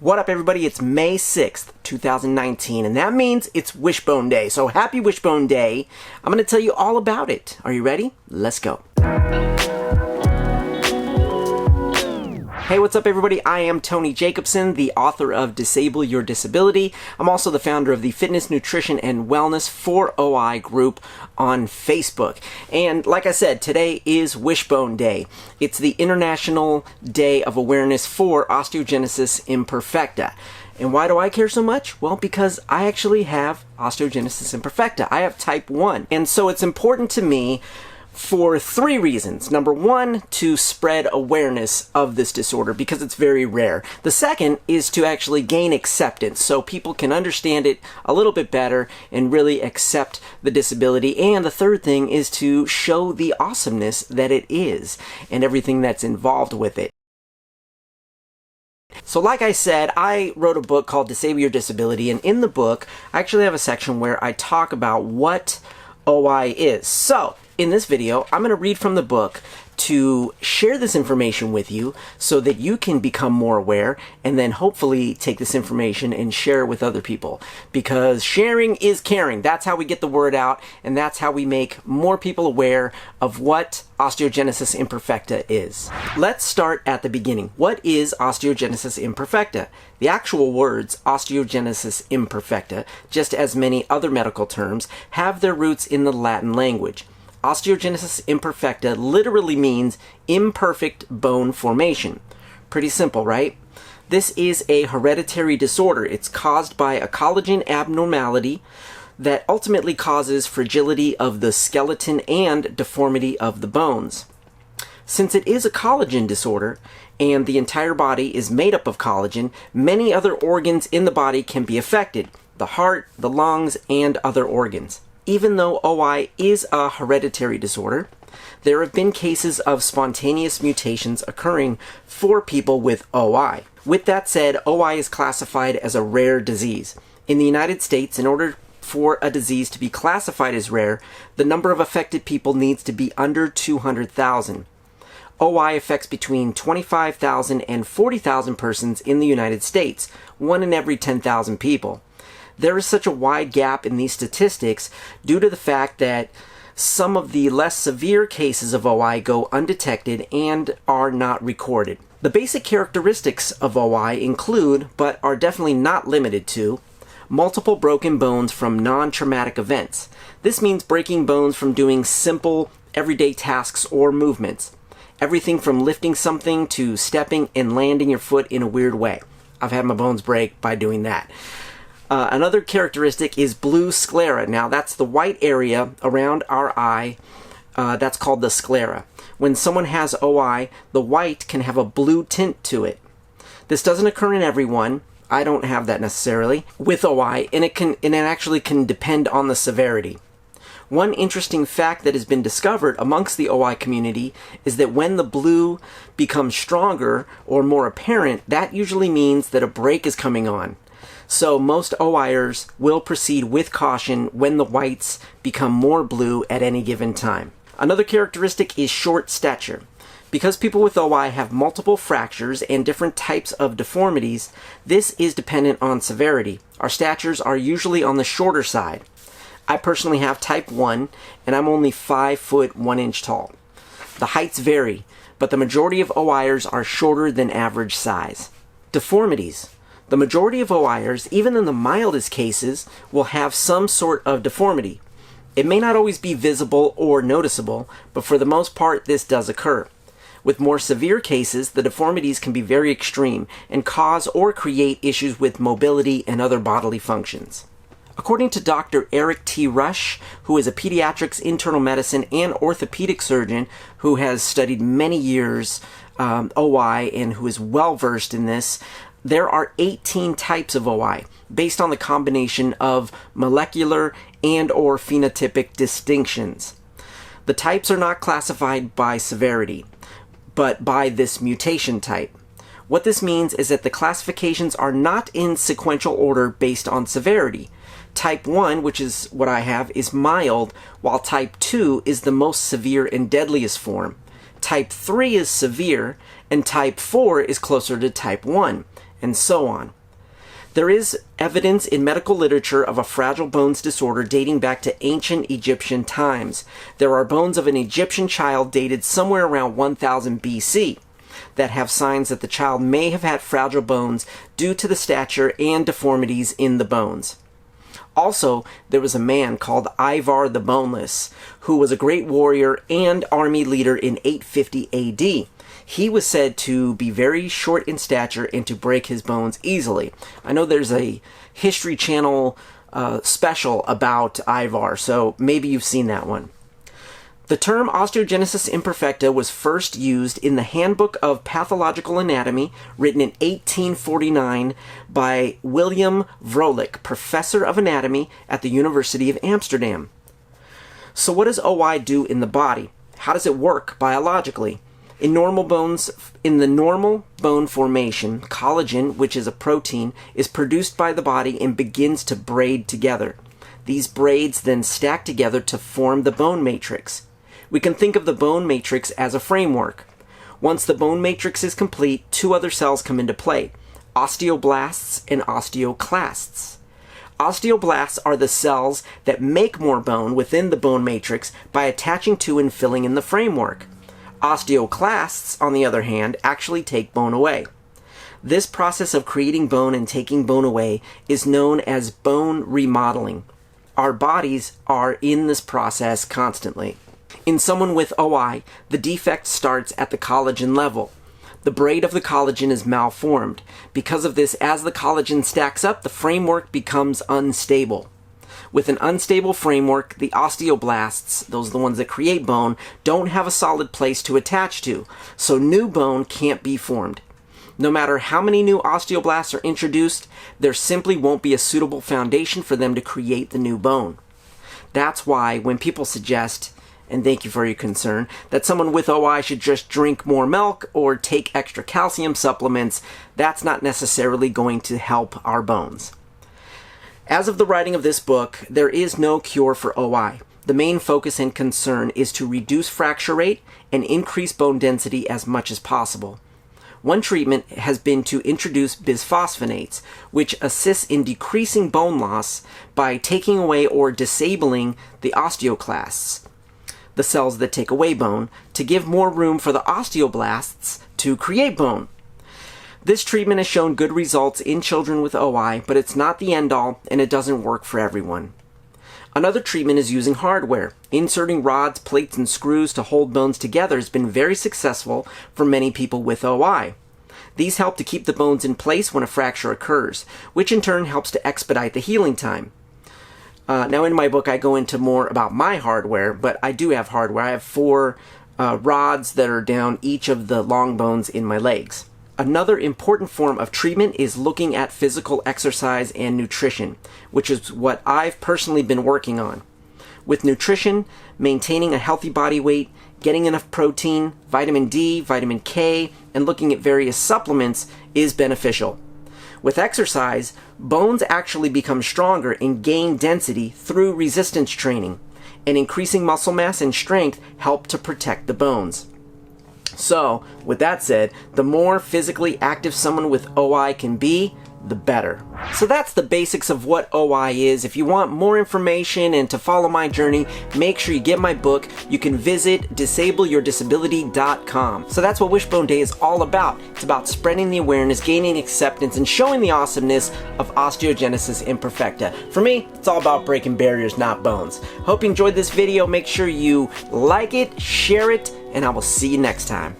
What up, everybody? It's May 6th, 2019, and that means it's Wishbone Day. So happy Wishbone Day. I'm going to tell you all about it. Are you ready? Let's go. Hey, what's up, everybody? I am Tony Jacobson, the author of Disable Your Disability. I'm also the founder of the Fitness, Nutrition, and Wellness for OI group on Facebook. And like I said, today is Wishbone Day. It's the International Day of Awareness for Osteogenesis Imperfecta. And why do I care so much? Well, because I actually have osteogenesis imperfecta. I have type 1. And so it's important to me for three reasons. Number one, to spread awareness of this disorder because it's very rare. The second is to actually gain acceptance so people can understand it a little bit better and really accept the disability. And the third thing is to show the awesomeness that it is and everything that's involved with it. So like I said, I wrote a book called Disable Your Disability, and in the book, I actually have a section where I talk about what OI is. So in this video, I'm going to read from the book to share this information with you so that you can become more aware and then hopefully take this information and share it with other people. Because sharing is caring. That's how we get the word out, and that's how we make more people aware of what osteogenesis imperfecta is. Let's start at the beginning. What is osteogenesis imperfecta? The actual words osteogenesis imperfecta, just as many other medical terms, have their roots in the Latin language. Osteogenesis imperfecta literally means imperfect bone formation. Pretty simple, right? This is a hereditary disorder. It's caused by a collagen abnormality that ultimately causes fragility of the skeleton and deformity of the bones. Since it is a collagen disorder and the entire body is made up of collagen, many other organs in the body can be affected: the heart, the lungs, and other organs. Even though OI is a hereditary disorder, there have been cases of spontaneous mutations occurring for people with OI. With that said, OI is classified as a rare disease. In the United States, in order for a disease to be classified as rare, the number of affected people needs to be under 200,000. OI affects between 25,000 and 40,000 persons in the United States, 1 in every 10,000 people. There is such a wide gap in these statistics due to the fact that some of the less severe cases of OI go undetected and are not recorded. The basic characteristics of OI include, but are definitely not limited to, multiple broken bones from non-traumatic events. This means breaking bones from doing simple, everyday tasks or movements. Everything from lifting something to stepping and landing your foot in a weird way. I've had my bones break by doing that. Another characteristic is blue sclera. Now, that's the white area around our eye. That's called the sclera. When someone has OI, the white can have a blue tint to it. This doesn't occur in everyone. I don't have that necessarily with OI, and it actually can depend on the severity. One interesting fact that has been discovered amongst the OI community is that when the blue becomes stronger or more apparent, that usually means that a break is coming on. So most OIers will proceed with caution when the whites become more blue at any given time. Another characteristic is short stature. Because people with OI have multiple fractures and different types of deformities, this is dependent on severity. Our statures are usually on the shorter side. I personally have type 1, and I'm only 5 foot 1 inch tall. The heights vary, but the majority of OIers are shorter than average size. Deformities. The majority of OIers, even in the mildest cases, will have some sort of deformity. It may not always be visible or noticeable, but for the most part this does occur. With more severe cases, the deformities can be very extreme and cause or create issues with mobility and other bodily functions. According to Dr. Eric T. Rush, who is a pediatrics, internal medicine, and orthopedic surgeon who has studied many years OI and who is well versed in this, there are 18 types of OI based on the combination of molecular and or phenotypic distinctions. The types are not classified by severity, but by this mutation type. What this means is that the classifications are not in sequential order based on severity. Type 1, which is what I have, is mild, while type 2 is the most severe and deadliest form. Type 3 is severe, and type 4 is closer to type 1. and so on. There is evidence in medical literature of a fragile bones disorder dating back to ancient Egyptian times. There are bones of an Egyptian child dated somewhere around 1000 BC that have signs that the child may have had fragile bones due to the stature and deformities in the bones. Also, there was a man called Ivar the Boneless, who was a great warrior and army leader in 850 AD. He was said to be very short in stature and to break his bones easily. I know there's a History Channel special about Ivar, so maybe you've seen that one. The term Osteogenesis Imperfecta was first used in the Handbook of Pathological Anatomy, written in 1849 by William Vrolijk, professor of anatomy at the University of Amsterdam. So what does OI do in the body? How does it work biologically? In the normal bone formation, collagen, which is a protein, is produced by the body and begins to braid together. These braids then stack together to form the bone matrix. We can think of the bone matrix as a framework. Once the bone matrix is complete, two other cells come into play: osteoblasts and osteoclasts. Osteoblasts are the cells that make more bone within the bone matrix by attaching to and filling in the framework. Osteoclasts, on the other hand, actually take bone away. This process of creating bone and taking bone away is known as bone remodeling. Our bodies are in this process constantly. In someone with OI, the defect starts at the collagen level. The braid of the collagen is malformed. Because of this, as the collagen stacks up, the framework becomes unstable. With an unstable framework, the osteoblasts, those are the ones that create bone, don't have a solid place to attach to, so new bone can't be formed. No matter how many new osteoblasts are introduced, there simply won't be a suitable foundation for them to create the new bone. That's why when people suggest, and thank you for your concern, that someone with OI should just drink more milk or take extra calcium supplements, that's not necessarily going to help our bones. As of the writing of this book, there is no cure for OI. The main focus and concern is to reduce fracture rate and increase bone density as much as possible. One treatment has been to introduce bisphosphonates, which assists in decreasing bone loss by taking away or disabling the osteoclasts, the cells that take away bone, to give more room for the osteoblasts to create bone. This treatment has shown good results in children with OI, but it's not the end-all, and it doesn't work for everyone. Another treatment is using hardware. Inserting rods, plates, and screws to hold bones together has been very successful for many people with OI. These help to keep the bones in place when a fracture occurs, which in turn helps to expedite the healing time. Now in my book I go into more about my hardware, but I do have hardware. I have 4 rods that are down each of the long bones in my legs. Another important form of treatment is looking at physical exercise and nutrition, which is what I've personally been working on. With nutrition, maintaining a healthy body weight, getting enough protein, vitamin D, vitamin K, and looking at various supplements is beneficial. With exercise, bones actually become stronger and gain density through resistance training, and increasing muscle mass and strength help to protect the bones. So, with that said, the more physically active someone with OI can be, the better. So that's the basics of what OI is. If you want more information and to follow my journey, make sure you get my book. You can visit disableyourdisability.com. So that's what Wishbone Day is all about. It's about spreading the awareness, gaining acceptance, and showing the awesomeness of Osteogenesis Imperfecta. For me, it's all about breaking barriers, not bones. Hope you enjoyed this video. Make sure you like it, share it, and I will see you next time.